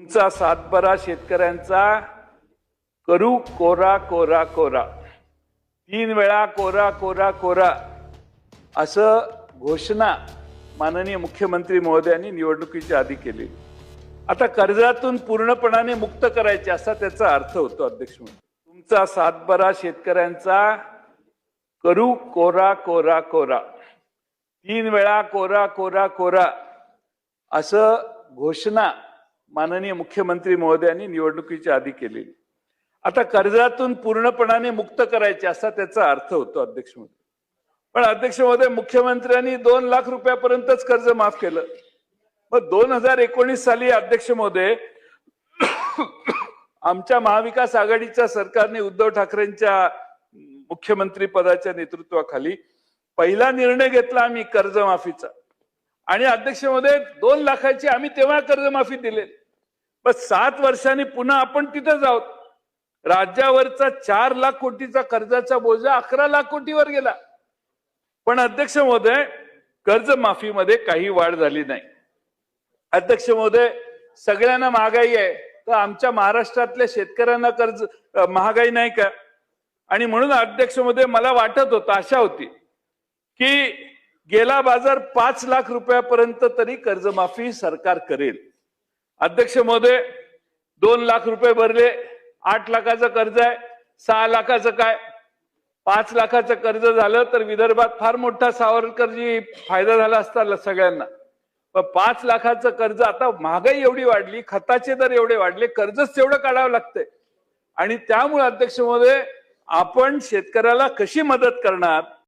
तुमचा सातबारा शेतकऱ्यांचा करू कोरा कोरा कोरा, 3 वेळा कोरा कोरा कोरा असं घोषणा माननीय मुख्यमंत्री महोदयांनी निवडणुकीच्या आधी केली। आता कर्जातून पूर्णपणाने मुक्त करायचे असा त्याचा अर्थ होतो। अध्यक्ष महोदय, तुमचा सातबारा शेतकऱ्यांचा करू कोरा कोरा कोरा, 3 वेळा कोरा कोरा कोरा असं घोषणा माननीय मुख्यमंत्री महोदयांनी निवडणुकीच्या आधी केली। आता कर्जातून पूर्णपणाने मुक्त करायचे असा त्याचा अर्थ होतो। अध्यक्ष महोदय, पण अध्यक्ष महोदय, मुख्यमंत्र्यांनी 2 लाख रुपयापर्यंतच कर्ज माफ केलं। मग 2019 साली अध्यक्ष महोदय आमच्या महाविकास आघाडीच्या सरकारने उद्धव ठाकरेंच्या मुख्यमंत्री पदाच्या नेतृत्वाखाली पहिला निर्णय घेतला आम्ही कर्जमाफीचा, आणि अध्यक्ष महोदय 2 लाखाची आम्ही तेव्हा कर्जमाफी दिली। बस 7 वर्षांनी पुन्हा आपण तिथेच आहोत। राज्यावरचा 4 लाख कोटीचा कर्जाचा बोजा 11 लाख कोटीवर गेला। पण अध्यक्ष महोदय, कर्जमाफीमध्ये काही वाढ झाली नाही। अध्यक्ष महोदय, सगळ्यांना महागाई आहे, तर आमच्या महाराष्ट्रातल्या शेतकऱ्यांना कर्ज महागाई नाही का? आणि म्हणून अध्यक्ष महोदय मला वाटत होतं, आशा होती की गेला बाजार 5 लाख रुपयापर्यंत तरी कर्जमाफी सरकार करेल। अध्यक्ष महोदय, 2 लाख रुपये भरले, 8 लाखाचं कर्ज आहे, 6 लाखाचं काय, 5 लाखाचं कर्ज झालं तर विदर्भात फार मोठा सावरकरजी फायदा झाला असता सगळ्यांना। पण 5 लाखाचं कर्ज, आता महागाई एवढी वाढली, खताचे दर एवढे वाढले, कर्जच तेवढं काढावं लागतंय। आणि त्यामुळे अध्यक्ष महोदय, आपण शेतकऱ्याला कशी मदत करणार?